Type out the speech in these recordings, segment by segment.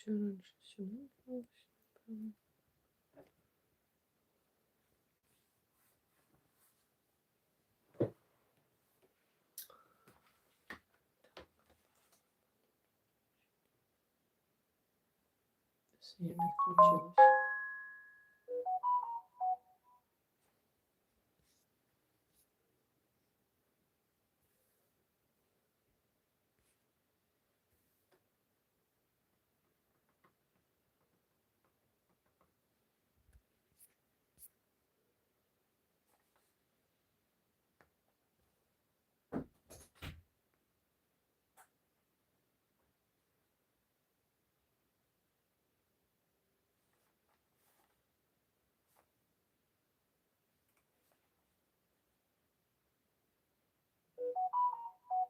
Що раніше сюди було, напевно. Все, я відключилась.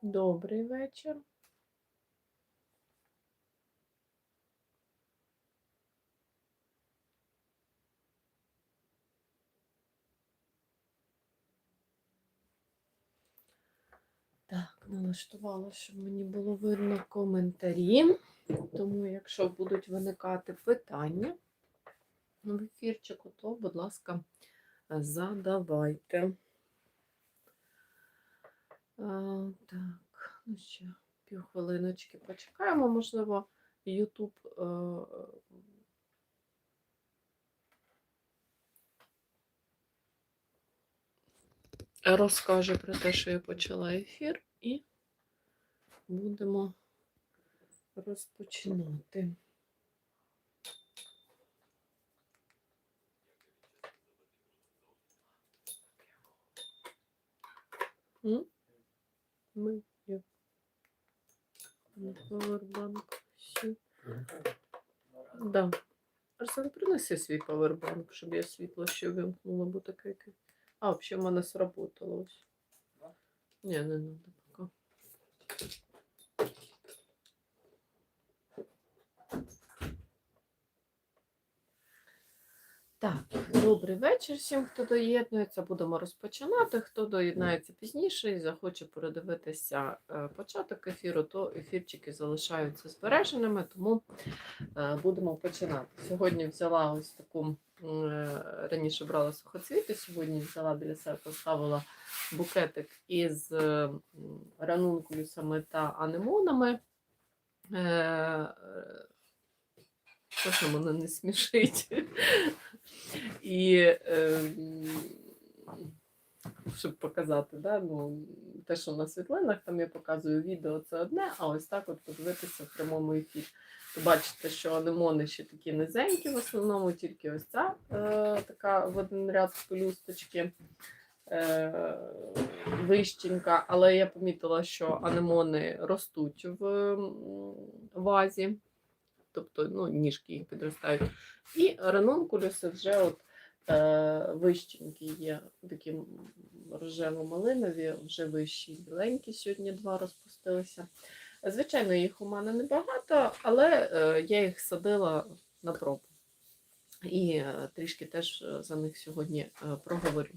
Добрий вечір. Так, налаштувала, щоб мені було видно коментарі. Тому, якщо будуть виникати питання в ефірчику, то, будь ласка, задавайте. Так, ну ще півхвилиночки почекаємо, можливо, YouTube розкаже про те, що я почала ефір, і будемо розпочинати. Ми є. Павербанк. Да. Арсен, принеси свій павербанк, щоб я світло ще вимкнула, бо таке. А, взагалі в мене сработало ось. Ні, не треба поки. Так, добрий вечір всім, хто доєднується. Будемо розпочинати. Хто доєднається пізніше і захоче передивитися початок ефіру, то ефірчики залишаються збереженими, тому будемо починати. Сьогодні взяла ось таку, раніше брала сухоцвіти, сьогодні взяла біля себе, поставила букетик із ранункулюсами та анемонами. Що мене не смішить. І щоб показати, да, ну, те, що на світлинах, там я показую відео, це одне, а ось так от подивитися в прямому ефірі. То бачите, що анемони ще такі низенькі, в основному тільки ось ця така в один ряд з пелюсточки вищенька, але я помітила, що анемони ростуть в вазі. Тобто, ну, ніжки їх підростають. І ранункулюси вже от вищенькі є, такі рожево-малинові, вже вищі, біленькі, сьогодні 2 розпустилися. Звичайно, їх у мене небагато, але я їх садила на пробу. І трішки теж за них сьогодні проговорю.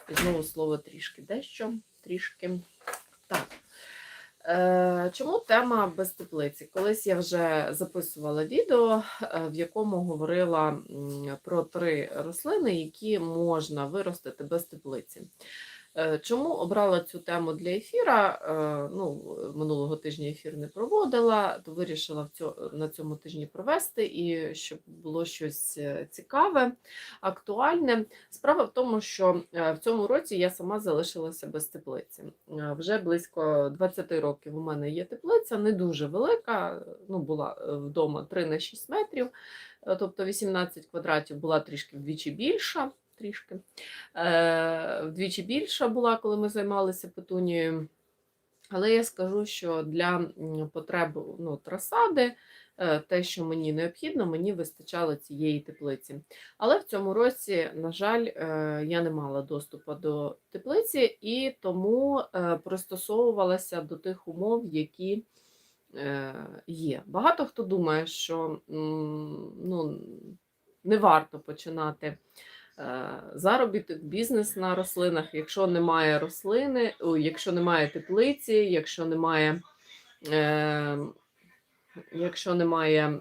І знову слово трішки, дещо, трішки. Так. Чому тема без теплиці? Колись я вже записувала відео, в якому говорила про 3 рослини, які можна виростити без теплиці. Чому обрала цю тему для ефіра? Ну, минулого тижня ефір не проводила, то вирішила на цьому тижні провести, і щоб було щось цікаве, актуальне. Справа в тому, що в цьому році я сама залишилася без теплиці. Вже близько 20 років у мене є теплиця, не дуже велика, ну, була вдома 3 на 6 метрів, тобто 18 квадратів, була трішки вдвічі більша. Вдвічі більша була, коли ми займалися петунією. Але я скажу, що для потреб, ну, розсади, те, що мені необхідно, мені вистачало цієї теплиці. Але в цьому році, на жаль, я не мала доступу до теплиці, і тому пристосовувалася до тих умов, які є. Багато хто думає, що ну, не варто починати заробіток, бізнес на рослинах, якщо немає рослини, якщо немає теплиці, якщо немає якщо немає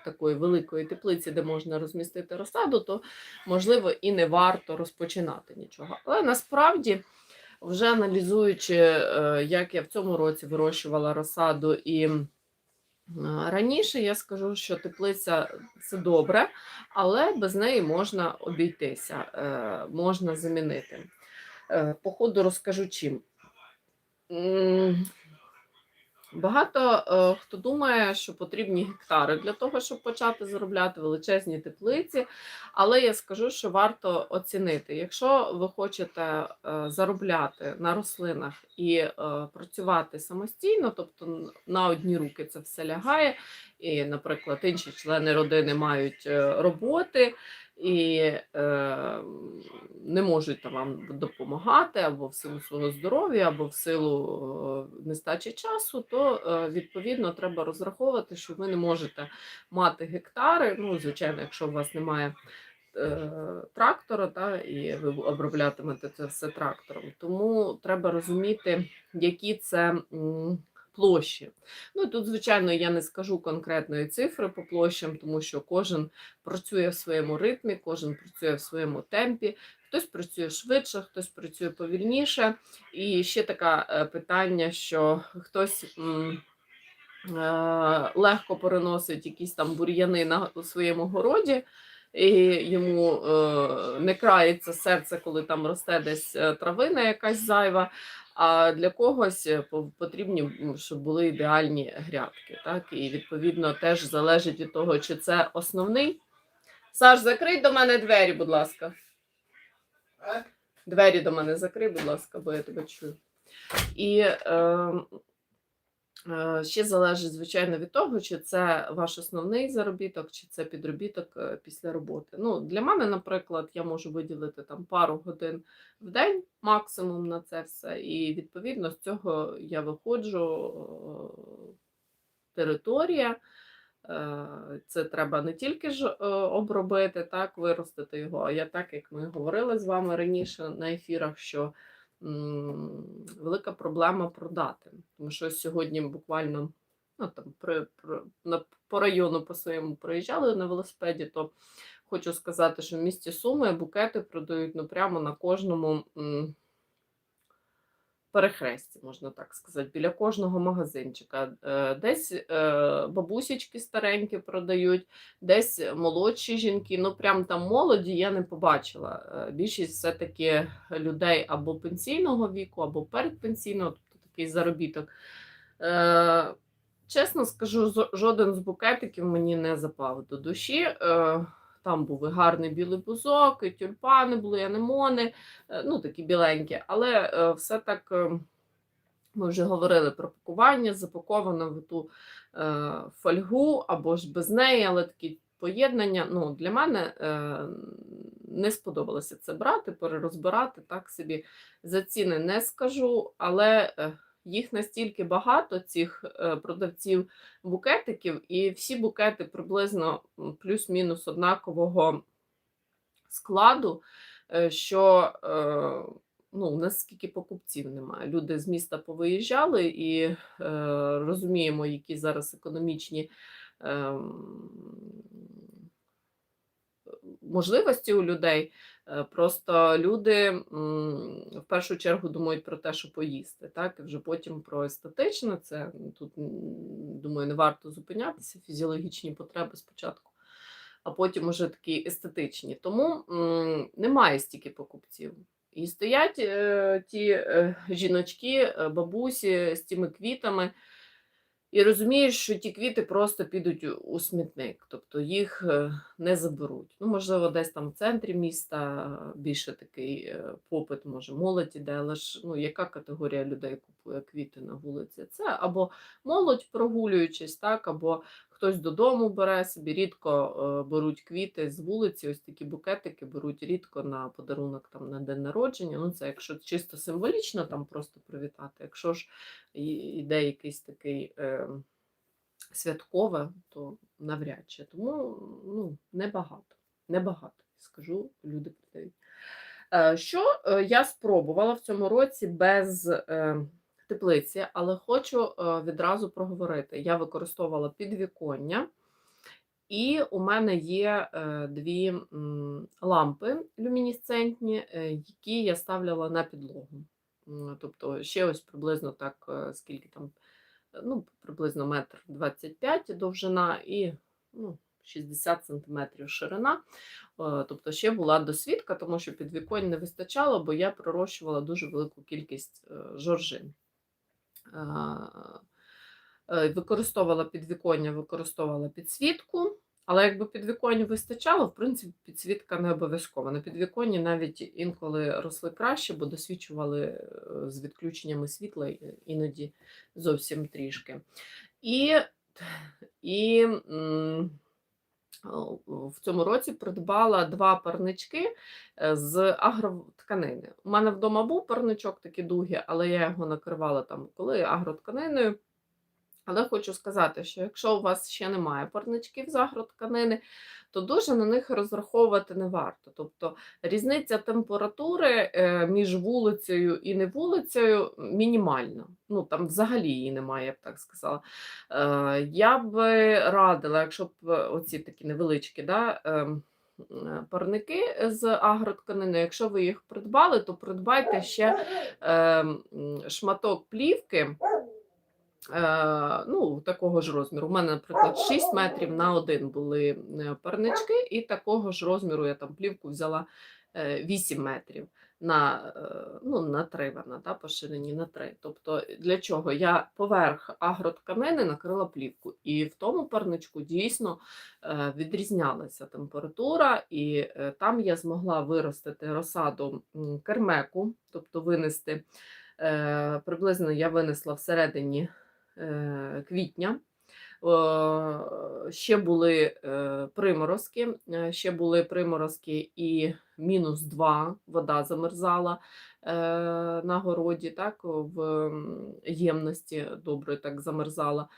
такої великої теплиці, де можна розмістити розсаду, то, можливо, і не варто розпочинати нічого. Але насправді, вже аналізуючи, як я в цьому році вирощувала розсаду і раніше, я скажу, що теплиця – це добре, але без неї можна обійтися, можна замінити. По ходу розкажу чим. Багато хто думає, що потрібні гектари для того, щоб почати заробляти величезні теплиці, але я скажу, що варто оцінити. Якщо ви хочете заробляти на рослинах і працювати самостійно, тобто на одні руки це все лягає, і, наприклад, інші члени родини мають роботи, і не можуть там вам допомагати або в силу свого здоров'я, або в силу нестачі часу, то відповідно треба розраховувати, що ви не можете мати гектари. Ну, звичайно, якщо у вас немає трактора, і ви оброблятимете це все трактором. Тому треба розуміти, які це площі. Ну, тут, звичайно, я не скажу конкретної цифри по площам, тому що кожен працює в своєму ритмі, кожен працює в своєму темпі. Хтось працює швидше, хтось працює повільніше. І ще таке питання, що хтось легко переносить якісь там бур'яни на своєму городі, і йому не крається серце, коли там росте десь травина якась зайва, а для когось потрібні, щоб були ідеальні грядки. Так? І відповідно теж залежить від того, чи це основний. Саш, закрий до мене двері, будь ласка. Двері до мене закрий, будь ласка, бо я тебе чую. І ще залежить, звичайно, від того, чи це ваш основний заробіток, чи це підробіток після роботи. Ну, для мене, наприклад, я можу виділити там пару годин в день максимум на це все. І, відповідно, з цього я виходжу, територія. Це треба не тільки ж обробити, так, виростити його, а я так, як ми говорили з вами раніше на ефірах, що велика проблема продати. Тому що сьогодні буквально там, по району по своєму проїжджали на велосипеді, то хочу сказати, що в місті Суми букети продають прямо на кожному перехресті, можна так сказати, біля кожного магазинчика. Десь бабусечки старенькі продають, десь молодші жінки, прям там молоді я не побачила. Більшість все-таки людей або пенсійного віку, або передпенсійного, тобто такий заробіток. Чесно скажу, жоден з букетиків мені не запав до душі. Там був і гарний білий бузок, і тюльпани були, і анемони, такі біленькі. Але все так, ми вже говорили про пакування, запаковано в ту фольгу, або ж без неї, але такі поєднання. Для мене не сподобалося це брати, перерозбирати, так собі за ціни не скажу, але їх настільки багато, цих продавців букетиків, і всі букети приблизно плюс-мінус однакового складу, що у нас скільки покупців немає. Люди з міста повиїжджали і розуміємо, які зараз економічні можливості у людей. Просто люди в першу чергу думають про те, що поїсти, так? І вже потім про естетичне, це тут, думаю, не варто зупинятися, фізіологічні потреби спочатку, а потім уже такі естетичні. Тому немає стільки покупців. І стоять ті жіночки, бабусі з тими квітами, і розумієш, що ті квіти просто підуть у смітник, тобто їх не заберуть. Можливо, десь там в центрі міста більше такий попит, може, молодь іде, але ж яка категорія людей купує квіти на вулиці? Це або молодь прогулюючись, так, або хтось додому бере собі, рідко беруть квіти з вулиці, ось такі букетики беруть рідко на подарунок там, на день народження. Це якщо чисто символічно, там просто привітати. Якщо ж йде якийсь такий святкове, то навряд чи. Тому небагато, скажу, люди продають. Що я спробувала в цьому році без теплиці, але хочу відразу проговорити. Я використовувала підвіконня, і у мене є 2 лампи люмінесцентні, які я ставляла на підлогу. Тобто ще ось приблизно так, скільки там, ну, приблизно 1,25 м довжина і, ну, 60 сантиметрів ширина. Тобто ще була досвідка, тому що підвіконь не вистачало, бо я пророщувала дуже велику кількість жоржин. Використовувала підвіконня, використовувала підсвітку, але якби підвіконня вистачало, в принципі, підсвітка не обов'язкова. На підвіконні навіть інколи росли краще, бо досвідчували з відключеннями світла іноді зовсім трішки. І в цьому році придбала 2 парнички з агротканини. У мене вдома був парничок такий довгий, але я його накривала там коли агротканиною. Але хочу сказати, що якщо у вас ще немає парничків з агротканини, то дуже на них розраховувати не варто. Тобто різниця температури між вулицею і не вулицею мінімальна. Ну, там взагалі її немає, я б так сказала. Я б радила, якщо б оці такі невеличкі, да, парники з агротканини, якщо ви їх придбали, то придбайте ще шматок плівки, ну, такого ж розміру. У мене, наприклад, 6 метрів на 1 були парнички, і такого ж розміру я там плівку взяла 8 метрів на, ну, на 3 вона, да, по ширині на 3. Тобто для чого? Я поверх агротканини накрила плівку. І в тому парничку дійсно відрізнялася температура, і там я змогла виростити розсаду кермеку, тобто винести, приблизно я винесла всередині квітня. Ще були приморозки, і -2 вода замерзала на городі, так, в ємності добре так замерзала.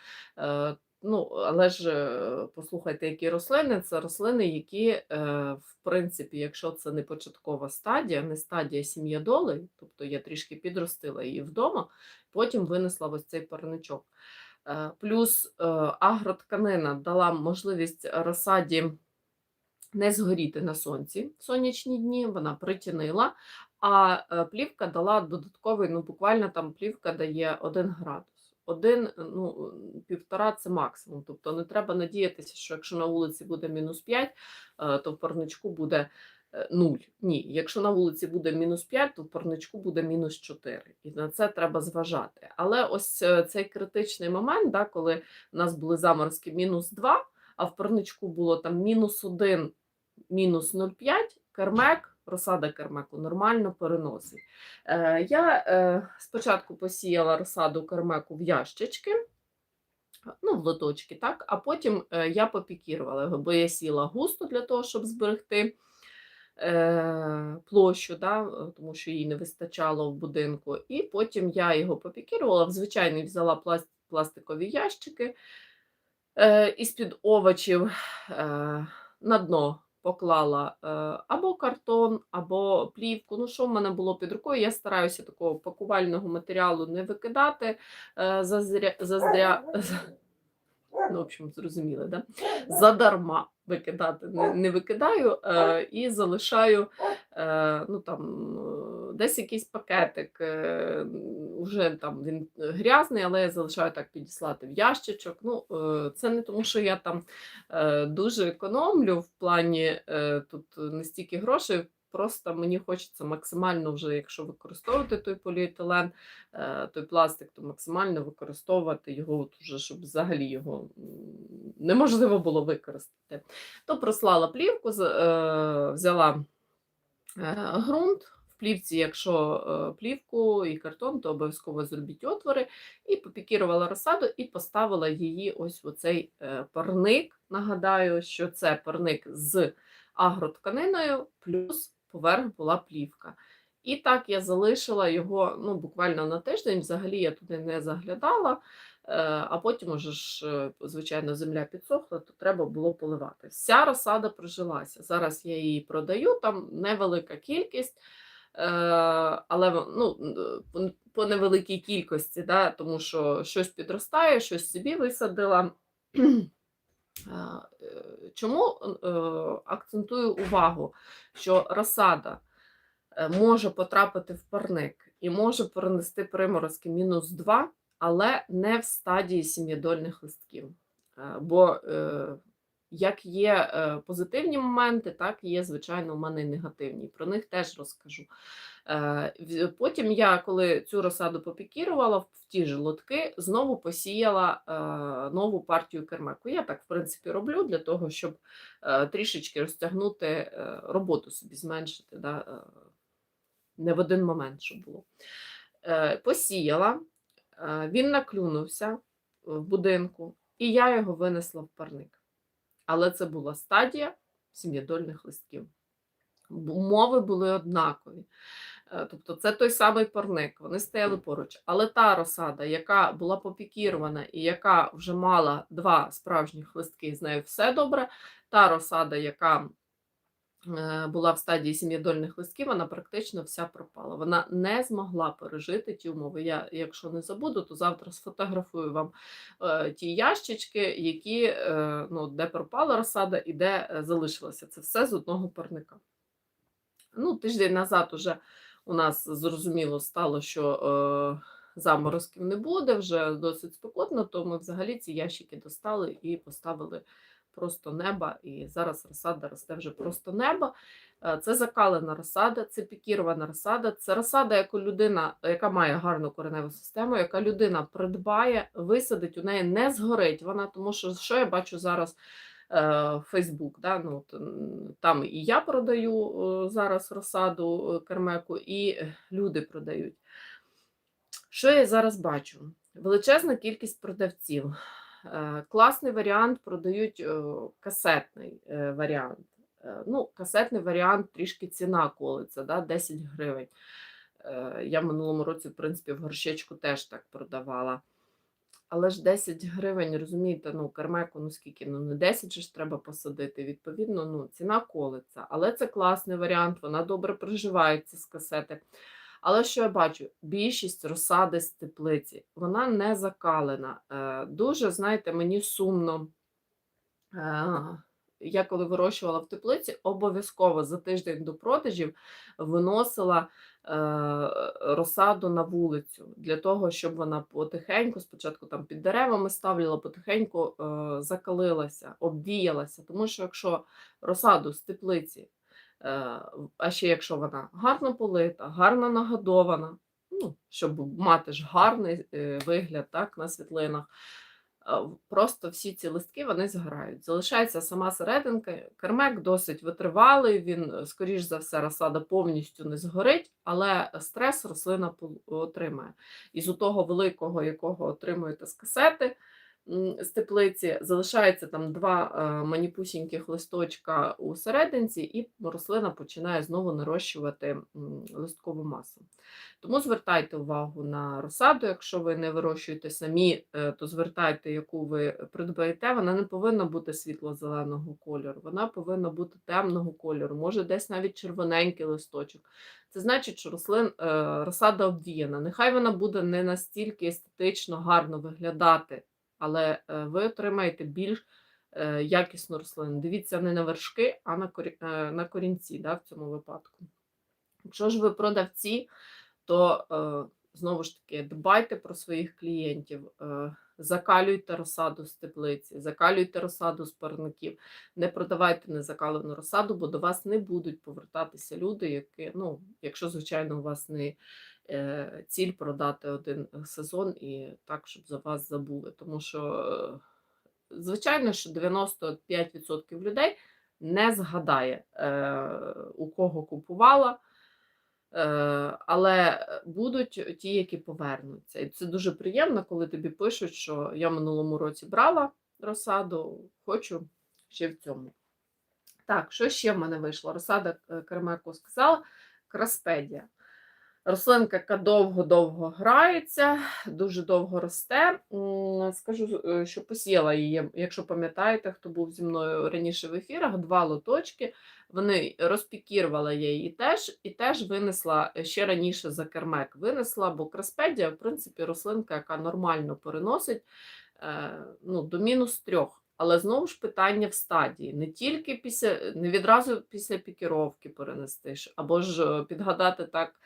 Ну, але ж послухайте, які рослини, це рослини, які, в принципі, якщо це не початкова стадія, не стадія сім'ядоли, тобто я трішки підростила її вдома, потім винесла ось цей парничок. Плюс агротканина дала можливість розсаді не згоріти на сонці в сонячні дні, вона притінила, а плівка дала додатковий, ну буквально там плівка дає 1 градус. 1, ну, 1,5 – це максимум. Тобто не треба надіятися, що якщо на вулиці буде -5, то в парничку буде 0. Ні, якщо на вулиці буде -5, то в парничку буде -4. І на це треба зважати. Але ось цей критичний момент, да, коли у нас були заморозки -2, а в парничку було там -1, -0,5, кермек, розсада кермеку нормально переносить. Я спочатку посіяла розсаду кермеку в ящички, ну, в лоточки, так, а потім я попікірувала його, бо я сіла густо для того, щоб зберегти площу, да, тому що їй не вистачало в будинку. І потім я його попікірувала, в звичайний взяла пластикові ящики із-під овочів, на дно поклала або картон, або плівку. Ну, що в мене було під рукою, я стараюся такого пакувального матеріалу не викидати ну, в общем, зрозуміли, да? Задарма викидати не викидаю і залишаю, ну, там, десь якийсь пакетик, вже там він грязний, але я залишаю так підіслати в ящичок. Ну, це не тому, що я там дуже економлю в плані тут не стільки грошей, просто мені хочеться максимально вже, якщо використовувати той поліетилен, той пластик, то максимально використовувати його, от уже, щоб взагалі його неможливо було використати. То прослала плівку, взяла ґрунт. В плівці, якщо плівку і картон, то обов'язково зробіть отвори, і попікірувала розсаду, і поставила її ось в оцей парник. Нагадаю, що це парник з агротканиною, плюс поверх була плівка. І так я залишила його, ну, буквально на тиждень, взагалі я туди не заглядала, а потім уже ж, звичайно, земля підсохла, то треба було поливати. Вся розсада прижилася. Зараз я її продаю, там невелика кількість, але по невеликій кількості, да, тому що щось підростає, щось собі висадила. Чому акцентую увагу, що розсада може потрапити в парник і може перенести приморозки -2, але не в стадії сім'ядольних листків. Бо як є позитивні моменти, так є, звичайно, у мене і негативні. Про них теж розкажу. Потім я, коли цю розсаду попікірувала в ті ж лотки, знову посіяла нову партію кермеку. Я так, в принципі, роблю для того, щоб трішечки розтягнути роботу собі, зменшити, да, не в один момент, щоб було. Посіяла, він наклюнувся в будинку, і я його винесла в парник. Але це була стадія сім'ядольних листків. Умови були однакові. Тобто це той самий парник, вони стояли поруч. Але та розсада, яка була попікірована і яка вже мала 2 справжніх листки, з нею все добре. Та розсада, яка була в стадії сім'ядольних листків, вона практично вся пропала. Вона не змогла пережити ті умови. Я, якщо не забуду, то завтра сфотографую вам ті ящички, які, де пропала розсада і де залишилася. Це все з одного парника. Тиждень назад уже у нас зрозуміло стало, що заморозків не буде, вже досить спекотно, то ми взагалі ці ящики достали і поставили просто неба, і зараз розсада росте вже просто неба. Це закалена розсада, це пікірована розсада, це розсада, яку людина, яка має гарну кореневу систему, яка людина придбає, висадить, у неї не згорить вона, тому що я бачу зараз Фейсбук, да? Там і я продаю зараз розсаду кермеку, і люди продають. Що я зараз бачу? Величезна кількість продавців. Класний варіант продають касетний варіант. Касетний варіант трішки ціна колиться, да? 10 гривень. Я в минулому році, в принципі, в горщечку теж так продавала. Але ж 10 гривень, розумієте, кермеку, скільки, не 10 же ж треба посадити, відповідно, ціна колиться. Але це класний варіант, вона добре приживається з касети. Але що я бачу? Більшість розсади з теплиці, вона не закалена. Дуже, знаєте, мені сумно. Я коли вирощувала в теплиці, обов'язково за тиждень до продажів виносила розсаду на вулицю, для того, щоб вона потихеньку, спочатку там під деревами ставила, потихеньку закалилася, обвіялася. Тому що якщо розсаду з теплиці, а ще якщо вона гарно полита, гарно нагодована, щоб мати ж гарний вигляд, так, на світлинах, просто всі ці листки, вони згорають. Залишається сама серединка. Кермек досить витривалий, він, скоріш за все, розсада повністю не згорить, але стрес рослина отримає. Із того великого, якого отримуєте з касети, з теплиці, залишається там 2 маніпусіньких листочка у серединці, і рослина починає знову нарощувати листкову масу. Тому звертайте увагу на розсаду, якщо ви не вирощуєте самі, то звертайте, яку ви придбаєте. Вона не повинна бути світло-зеленого кольору, вона повинна бути темного кольору, може десь навіть червоненький листочок. Це значить, що розсада обвіяна. Нехай вона буде не настільки естетично гарно виглядати, але ви отримаєте більш якісну рослину. Дивіться не на вершки, а на корінці, да, в цьому випадку. Якщо ж ви продавці, то, знову ж таки, дбайте про своїх клієнтів, закалюйте розсаду з теплиці, закалюйте розсаду з парників, не продавайте незакалену розсаду, бо до вас не будуть повертатися люди, які, якщо, звичайно, у вас не ціль продати один сезон і так, щоб за вас забули. Тому що, звичайно, що 95% людей не згадає, у кого купувала, але будуть ті, які повернуться. І це дуже приємно, коли тобі пишуть, що я в минулому році брала розсаду, хочу ще в цьому. Так, що ще в мене вийшло? Розсада кермеку сказала, краспедія. Рослинка, яка довго-довго грається, дуже довго росте. Скажу, що посіяла її, якщо пам'ятаєте, хто був зі мною раніше в ефірах, 2 лоточки. Вони розпікірувала я її і теж винесла ще раніше за кермек. Винесла, бо краспедія, в принципі, рослинка, яка нормально переносить до -3. Але знову ж питання в стадії. Не відразу після пікіровки перенести, або ж підгадати так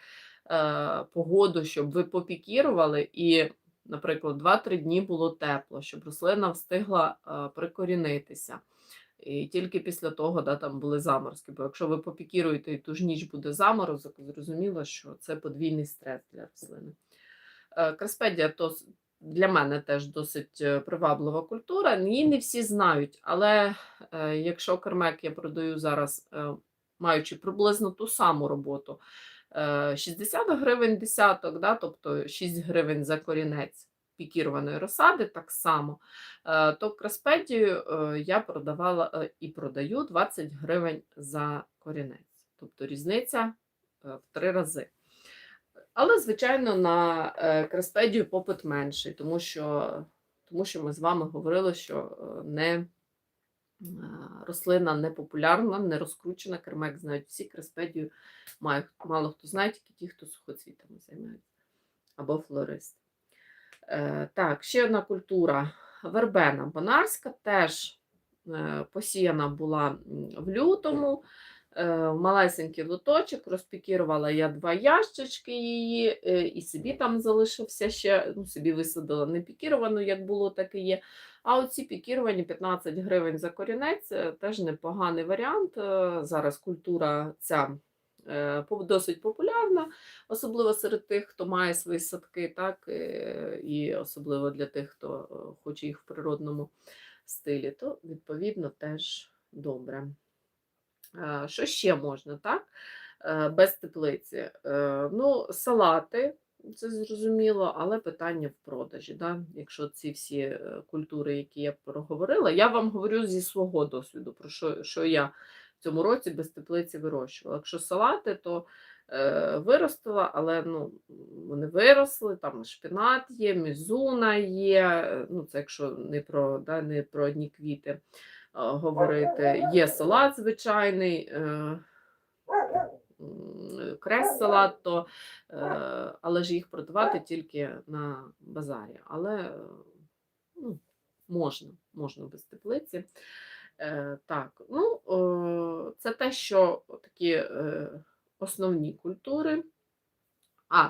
погоду, щоб ви попікірували і, наприклад, 2-3 дні було тепло, щоб рослина встигла прикорінитися. І тільки після того там були заморозки. Бо якщо ви попікіруєте і ту ж ніч буде заморозок, зрозуміло, що це подвійний стрес для рослини. Краспедія то для мене теж досить приваблива культура. Її не всі знають, але якщо кермек я продаю зараз, маючи приблизно ту саму роботу, 60 гривень десяток, тобто 6 гривень за корінець пікірованої розсади, так само, то краспедію я продавала і продаю 20 гривень за корінець. Тобто різниця в 3 рази. Але, звичайно, на краспедію попит менший, тому що ми з вами говорили, що рослина не популярна, не розкручена, кермек знають всі, краспедію мало хто знає, тільки ті, хто сухоцвітами займається, або флорист. Так, ще одна культура – вербена бонарська, теж посіяна була в лютому, малесенький лоточок, розпікірувала я 2 ящички її, і собі там залишився ще, собі висадила не пікіровану, як було, так і є. А оці пікіровані 15 гривень за корінець, теж непоганий варіант. Зараз культура ця досить популярна, особливо серед тих, хто має свої садки, так, і особливо для тих, хто хоче їх в природному стилі, то, відповідно, теж добре. Що ще можна, так? Без теплиці? Салати, це зрозуміло, але питання в продажі. Да? Якщо ці всі культури, які я проговорила, я вам говорю зі свого досвіду, про що я в цьому році без теплиці вирощувала. Якщо салати, то виростила, але вони виросли, там шпинат є, мізуна є, це якщо не про одні квіти говорити. Є салат звичайний, крес-салат, але ж їх продавати тільки на базарі. Але можна без теплиці. Так, це те, що такі основні культури.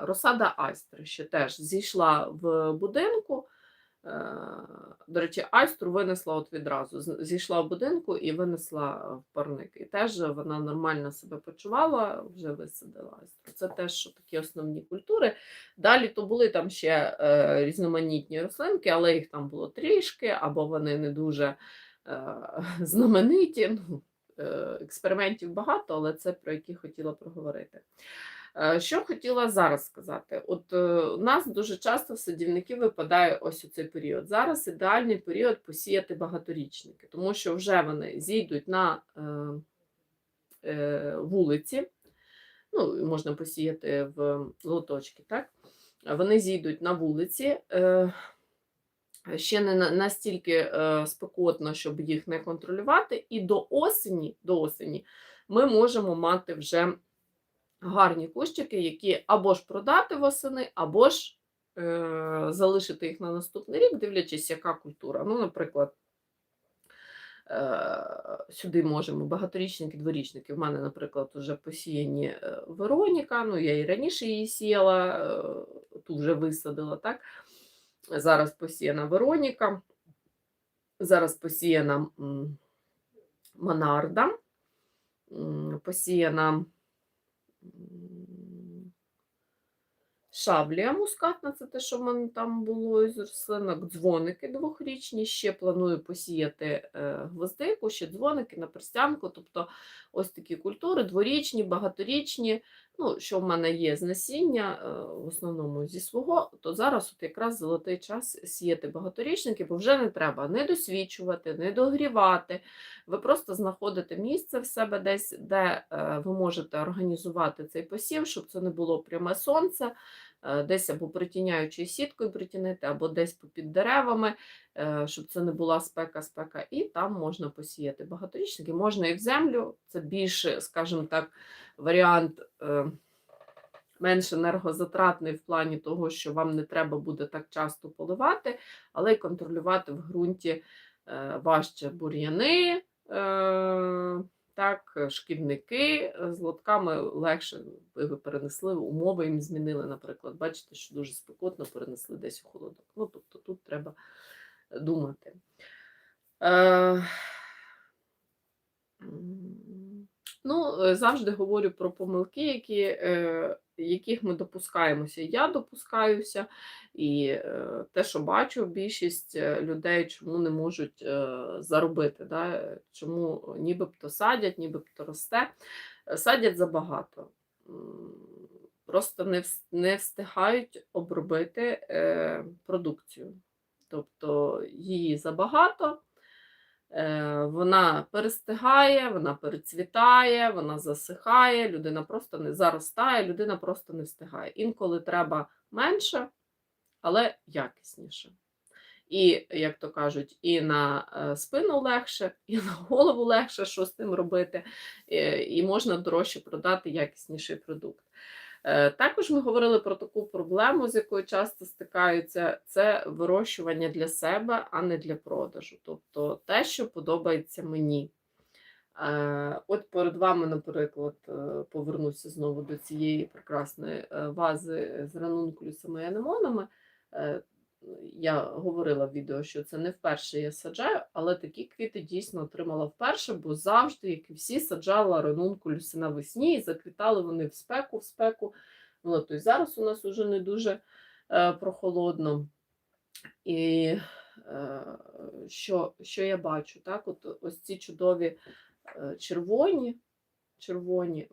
Розсада айстри ще теж зійшла в будинку. До речі, айстру винесла відразу. Зійшла в будинку і винесла в парник. І теж вона нормально себе почувала, вже висадила айстру. Це теж такі основні культури. Далі то були там ще різноманітні рослинки, але їх там було трішки, або вони не дуже знамениті. Експериментів багато, але це про які хотіла проговорити. Що хотіла зараз сказати? У нас дуже часто в садівників випадає ось у цей період. Зараз ідеальний період посіяти багаторічники, тому що вже вони зійдуть на вулиці, можна посіяти в лоточки, так? Вони зійдуть на вулиці, ще не настільки спекотно, щоб їх не контролювати, і до осені ми можемо мати вже гарні кущики, які або ж продати восени, або ж залишити їх на наступний рік, дивлячись, яка культура. Наприклад, сюди можемо багаторічники, дворічники. В мене, наприклад, вже посіяні Вероніка, я і раніше її сіяла, ту вже висадила, так? Зараз посіяна Вероніка, зараз посіяна Монарда, посіяна Шавлія мускатна, це те, що в мене там було із рослинок, дзвоники 2-річні, ще планую посіяти гвоздику, ще дзвоники на перстянку, тобто ось такі культури, 2-річні, багаторічні, ну, що в мене є з насіння, в основному зі свого, то зараз от якраз золотий час сіяти багаторічники, бо вже не треба не досвічувати, не догрівати. Ви просто знаходите місце в себе десь, де ви можете організувати цей посів, щоб це не було пряме сонце, десь або притіняючою сіткою притінити, або десь попід деревами, щоб це не була спека, і там можна посіяти багаторічники. Можна і в землю, це більше, скажімо так, варіант менш енергозатратний в плані того, що вам не треба буде так часто поливати, але й контролювати в ґрунті важче бур'яни, так, шкідники. З лотками легше ви перенесли, умови їм змінили, наприклад. Бачите, що дуже спекотно перенесли десь у холодок. Ну, тобто тут треба думати. Ну, завжди говорю про помилки, яких ми допускаємося. Я допускаюся, і те, що бачу, більшість людей чому не можуть заробити, да? Чому нібито садять, нібито росте. Садять забагато. Просто не встигають обробити продукцію. Тобто її забагато. Вона перестигає, вона перецвітає, вона засихає, людина просто не заростає, людина просто не встигає. Інколи треба менше, але якісніше. І, як то кажуть, і на спину легше, і на голову легше, що з тим робити, і можна дорожче продати якісніший продукт. Також ми говорили про таку проблему, з якою часто стикаються, це вирощування для себе, а не для продажу. Тобто те, що подобається мені. От перед вами, наприклад, повернуся знову до цієї прекрасної вази з ранункулюсами і анемонами. Я говорила в відео, що це не вперше я саджаю, але такі квіти дійсно отримала вперше, бо завжди, як і всі, саджала ранункулюси навесні, і заквітали вони в спеку. Ну, тобто зараз у нас вже не дуже прохолодно. І що я бачу? Так? Ось ці чудові червоні,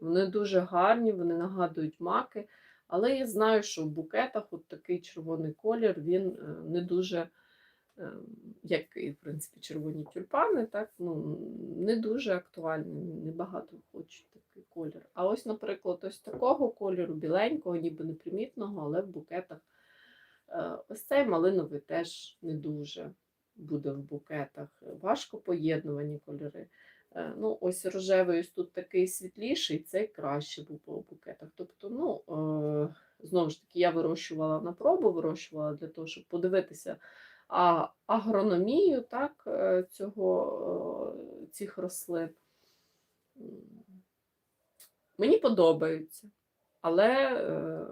вони дуже гарні, вони нагадують маки. Але я знаю, що в букетах от такий червоний колір, він не дуже, як і, в принципі, червоні тюльпани, так, ну, не дуже актуальний, небагато хочуть такий колір. А ось, наприклад, ось такого кольору, біленького, ніби непримітного, але в букетах. Ось цей малиновий теж не дуже буде в букетах. Важко поєднувані кольори. Ну, ось рожевий ось тут такий світліший, цей краще був по букетах. Тобто, ну, знову ж таки, я вирощувала на пробу, вирощувала для того, щоб подивитися агрономію, так, цих рослин. Мені подобаються, але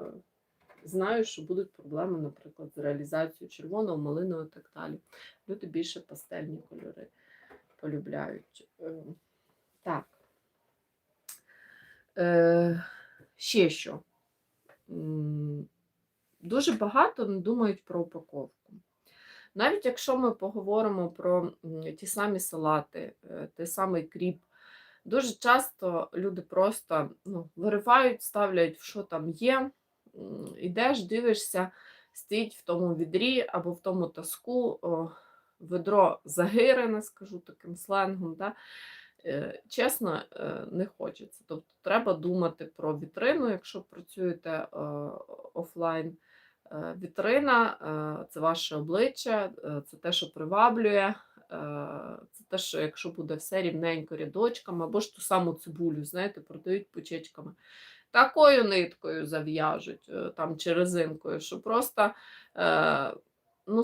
знаю, що будуть проблеми, наприклад, з реалізацією червоного, малинового і так далі. Люди більше пастельні кольори полюбляють. Так. Ще що. Дуже багато не думають про упаковку. Навіть якщо ми поговоримо про ті самі салати, той самий кріп, дуже часто люди просто виривають, ставлять, що там є, ідеш, дивишся, стоїть в тому відрі або в тому таску, ведро загирене, скажу таким сленгом, да? Чесно, не хочеться. Тобто треба думати про вітрину, якщо працюєте офлайн. Вітрина – це ваше обличчя, це те, що приваблює, це те, що якщо буде все рівненько рядочками, або ж ту саму цибулю, знаєте, продають пучечками. Такою ниткою зав'яжуть, там, чи резинкою, що просто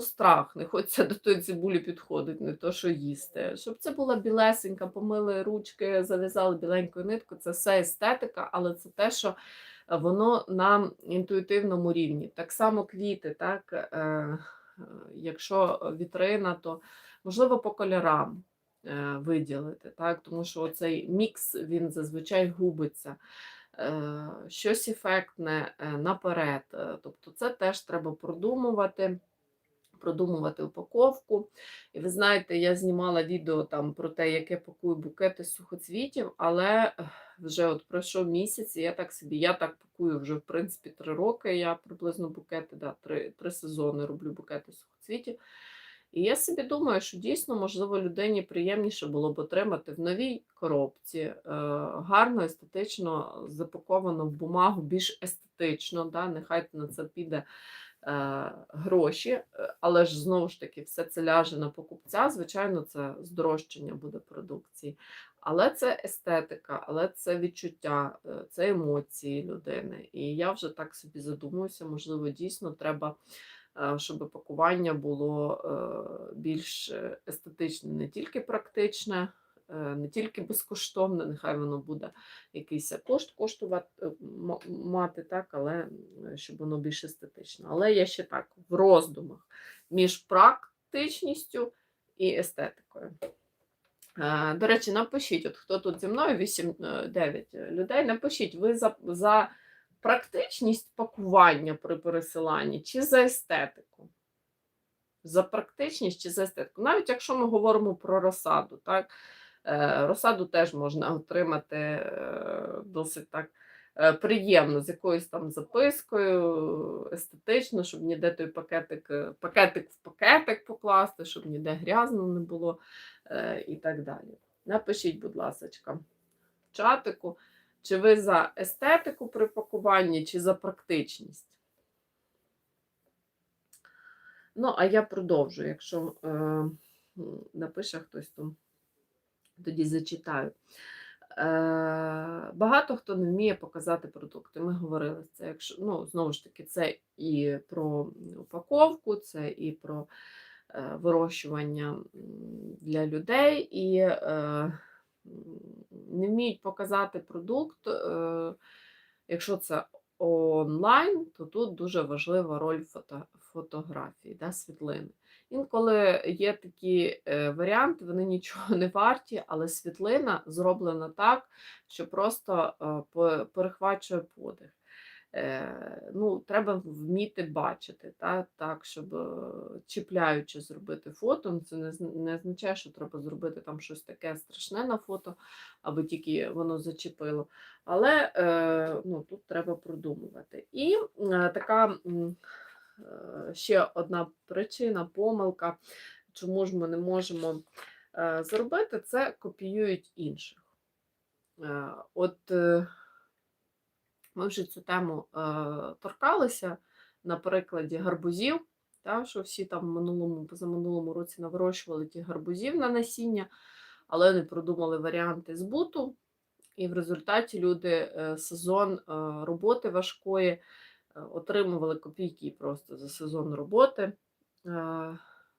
страх, не хочеться до тої цибулі підходить, не то, що їсти. Щоб це була білесенька, помили ручки, зав'язали біленькою ниткою, це все естетика, але це те, що воно на інтуїтивному рівні. Так само квіти, так, якщо вітрина, то можливо по кольорам виділити, так, тому що цей мікс, він зазвичай губиться. Щось ефектне наперед. Тобто це теж треба продумувати. продумувати упаковку. І ви знаєте, я знімала відео там про те, як я пакую букети з сухоцвітів, але вже от пройшов місяць, і я так пакую вже, в принципі, 3 роки. Я приблизно букети, да, 3 сезони роблю букети з сухоцвітів. І я собі думаю, що дійсно, можливо, людині приємніше було б отримати в новій коробці, гарно, естетично запаковано в бумагу, більш естетично, да, нехай на це піде гроші, але ж знову ж таки все це ляже на покупця, звичайно, це здорожчання буде продукції. Але це естетика, але це відчуття, це емоції людини. І я вже так собі задумуюся, можливо, дійсно треба, щоб пакування було більш естетичне, не тільки практичне, не тільки безкоштовне, нехай воно буде якийсь кошт коштувати мати, так, але щоб воно більш естетично. Але я ще так в роздумах між практичністю і естетикою. До речі, напишіть, от хто тут зі мною, 8-9 людей, напишіть, ви за практичність пакування при пересиланні чи за естетику? За практичність чи за естетику? Навіть якщо ми говоримо про розсаду, так? Розсаду теж можна отримати досить так приємно, з якоюсь там запискою, естетично, щоб ніде той пакетик в пакетик покласти, щоб ніде грязно не було і так далі. Напишіть, будь ласка, в чатику, чи ви за естетику при пакуванні, чи за практичність. Ну, а я продовжую, якщо напише хтось, то тоді зачитаю. Багато хто не вміє показати продукти. Ми говорили це, якщо, ну, знову ж таки, це і про упаковку, це і про вирощування для людей, і не вміють показати продукт. Якщо це онлайн, то тут дуже важлива роль фотографії, да, світлини. Інколи є такі варіанти, вони нічого не варті, але світлина зроблена так, що просто перехвачує подих. Ну, треба вміти бачити, так, щоб чіпляючи зробити фото. Це не означає, що треба зробити там щось таке страшне на фото, аби тільки воно зачепило. Але ну, тут треба продумувати. І така ще одна причина, помилка, чому ж ми не можемо зробити, це копіюють інших. От ми вже цю тему торкалися на прикладі гарбузів, так, що всі там позаминулому році навирощували ті гарбузів на насіння, але не продумали варіанти збуту. І в результаті люди сезон роботи важкої отримували копійки просто за сезон роботи.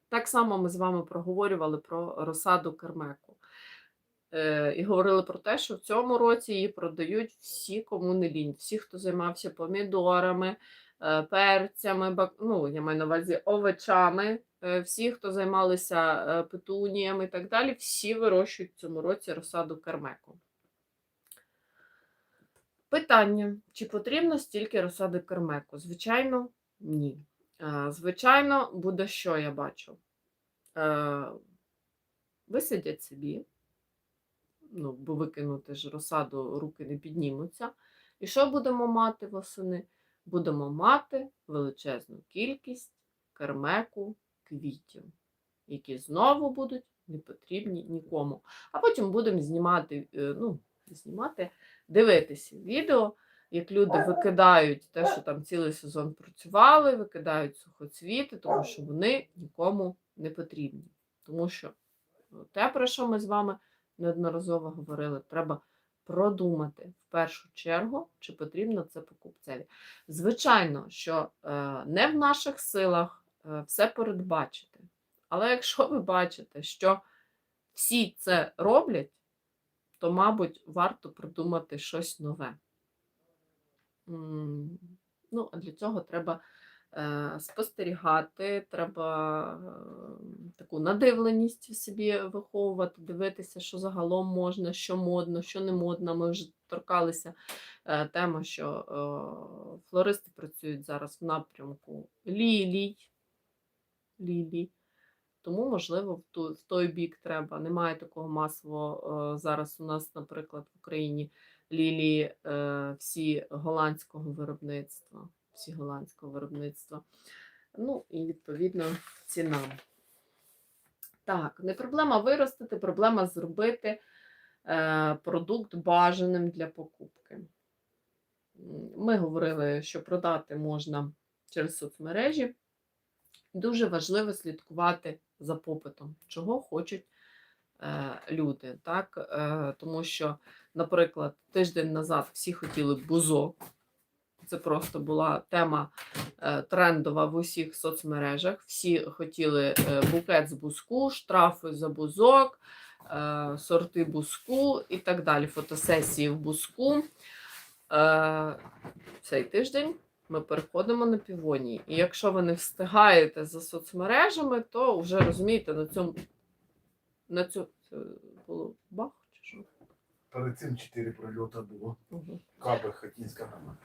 Так само ми з вами проговорювали про розсаду кермеку. І говорили про те, що в цьому році її продають всі, кому не лінь. Всі, хто займався помідорами, перцями, ну, я маю на увазі овочами, всі, хто займалися петуніями і так далі, всі вирощують в цьому році розсаду кермеку. Питання, чи потрібно стільки розсади кермеку? Звичайно, ні. Звичайно, буде що я бачу? Висадять собі, ну, бо викинути ж розсаду руки не піднімуться. І що будемо мати восени? Будемо мати величезну кількість кермеку квітів, які знову будуть не потрібні нікому. А потім будемо дивитися відео, як люди викидають те, що там цілий сезон працювали, викидають сухоцвіти, тому що вони нікому не потрібні. Тому що те, про що ми з вами неодноразово говорили, треба продумати в першу чергу, чи потрібно це покупцеві. Звичайно, що не в наших силах все передбачити. Але якщо ви бачите, що всі це роблять, то, мабуть, варто придумати щось нове. Ну, а для цього треба спостерігати, треба таку надивленість в собі виховувати, дивитися, що загалом можна, що модно, що не модно. Ми вже торкалися теми, що флористи працюють зараз в напрямку лілій. лілій. Тому, можливо, в той бік треба. Немає такого масового зараз у нас, наприклад, в Україні лілії всі голландського виробництва. Всі голландського виробництва. Ну, і, відповідно, ціна. Так, не проблема виростити, проблема зробити продукт бажаним для покупки. Ми говорили, що продати можна через соцмережі. Дуже важливо слідкувати за попитом, чого хочуть люди. Так? Тому що, наприклад, тиждень назад всі хотіли бузок. Це просто була тема трендова в усіх соцмережах. Всі хотіли букет з бузку, штрафи за бузок, сорти бузку і так далі. Фотосесії в бузку. Цей тиждень ми переходимо на півонії. І якщо ви не встигаєте за соцмережами, то вже розумієте, на цьому це було бах чи що? Перед цим 4 прильоти було. Угу. Каби, Хатінська грама.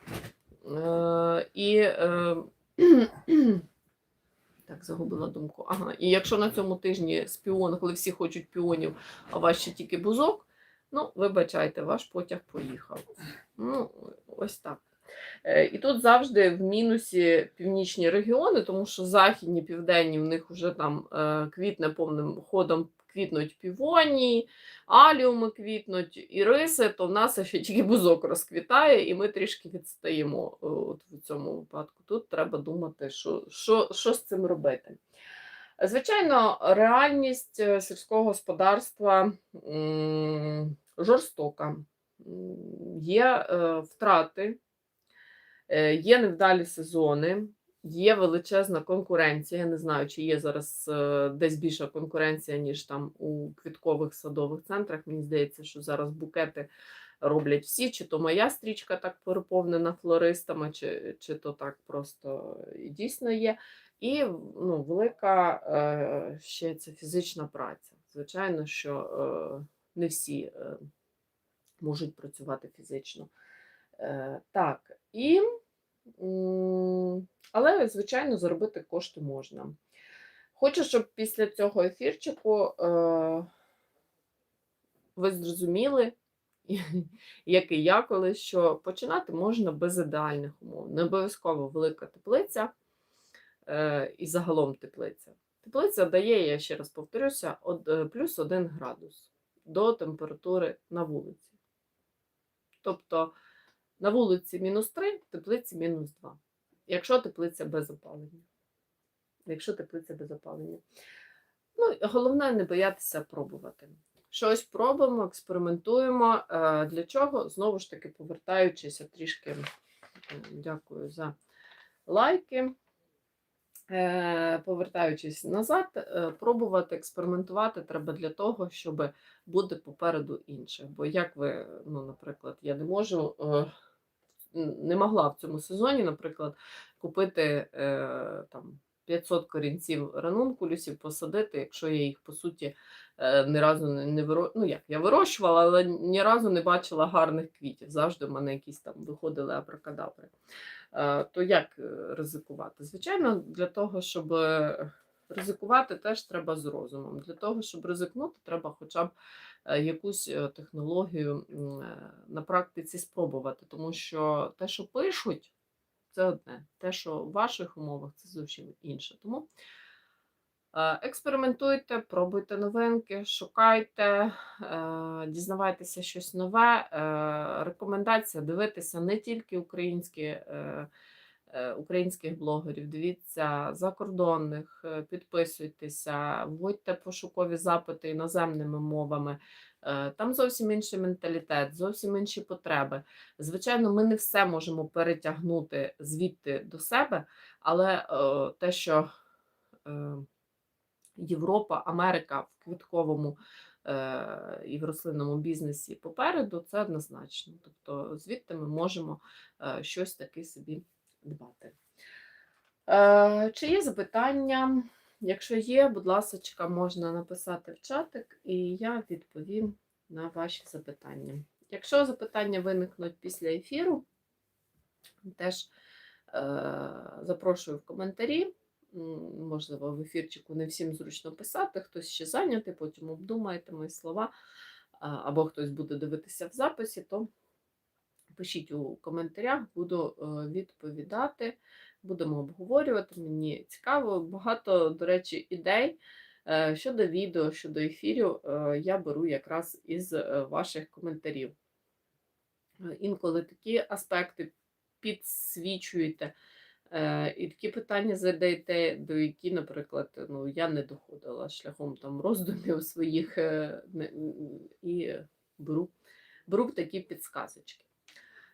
Так, загубила думку. Ага, і якщо на цьому тижні з піону, коли всі хочуть піонів, а у вас ще тільки бузок, ну, вибачайте, ваш потяг поїхав. Ну, ось так. І тут завжди в мінусі північні регіони, тому що західні, південні, в них вже там квітне повним ходом, квітнуть півонії, аліуми квітнуть, іриси, то в нас ще тільки бузок розквітає, і ми трішки відстаємо от в цьому випадку. Тут треба думати, що з цим робити. Звичайно, реальність сільського господарства жорстока. Є втрати, є невдалі сезони, є величезна конкуренція. Я не знаю, чи є зараз десь більша конкуренція, ніж там у квіткових садових центрах. Мені здається, що зараз букети роблять всі, чи то моя стрічка так переповнена флористами, чи то так просто і дійсно є. І ну, велика ще це фізична праця. Звичайно, що не всі можуть працювати фізично. Так, і, але, звичайно, заробити кошти можна. Хочу, щоб після цього ефірчику ви зрозуміли, як і я колись, що починати можна без ідеальних умов. Не обов'язково велика теплиця і загалом теплиця. Теплиця дає, я ще раз повторюся, плюс 1 градус до температури на вулиці. Тобто на вулиці -3, в теплиці -2. Якщо теплиця без опалення. Ну, головне не боятися пробувати. Щось пробуємо, експериментуємо. Для чого? Знову ж таки, повертаючись, трішки дякую за лайки. Повертаючись назад, пробувати, експериментувати треба для того, щоб бути попереду інших. Бо як ви, ну, наприклад, я не могла в цьому сезоні, наприклад, купити там 500 корінців ранункулюсів, посадити, якщо я їх, по суті, ні разу не вирощувала. Ну, як, я вирощувала, але ні разу не бачила гарних квітів. Завжди в мене якісь там виходили абракадабри. То як ризикувати? Звичайно, для того, щоб ризикувати, теж треба з розумом. Для того, щоб ризикнути, треба хоча б якусь технологію на практиці спробувати. Тому що те, що пишуть, це одне. Те, що в ваших умовах, це зовсім інше. Тому експериментуйте, пробуйте новинки, шукайте, дізнавайтеся щось нове. Рекомендація дивитися не тільки українських блогерів, дивіться закордонних, підписуйтеся, вводьте пошукові запити іноземними мовами. Там зовсім інший менталітет, зовсім інші потреби. Звичайно, ми не все можемо перетягнути звідти до себе, але те, що Європа, Америка в квітковому і в рослинному бізнесі попереду, це однозначно. Тобто звідти ми можемо щось таке собі дбати. Чи є запитання? Якщо є, будь ласка, можна написати в чатик, і я відповім на ваші запитання. Якщо запитання виникнуть після ефіру, теж запрошую в коментарі. Можливо, в ефірчику не всім зручно писати, хтось ще зайнятий, потім обдумаєте мої слова, або хтось буде дивитися в записі, то пишіть у коментарях, буду відповідати, будемо обговорювати. Мені цікаво, багато, до речі, ідей щодо відео, щодо ефірів я беру якраз із ваших коментарів. Інколи такі аспекти підсвічуєте, і такі питання задаєте, до які, наприклад, ну, я не доходила шляхом там роздумів своїх, і беру такі підсказочки.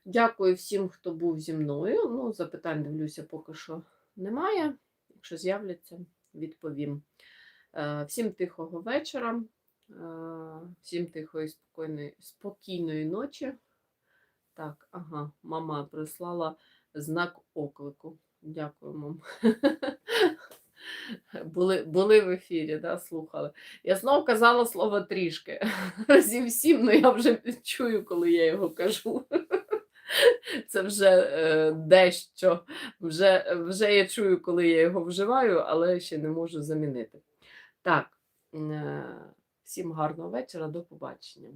Дякую всім, хто був зі мною. Ну, запитань, дивлюся, поки що немає. Якщо з'являться, відповім. Всім тихого вечора, всім тихої, спокійної ночі. Так, ага, мама прислала знак оклику. Дякую, мам. Були в ефірі, да, слухали. Я знову казала слово трішки. Разів 7, але я вже чую, коли я його кажу. Це вже дещо. Вже я чую, коли я його вживаю, але ще не можу замінити. Так, всім гарного вечора, до побачення.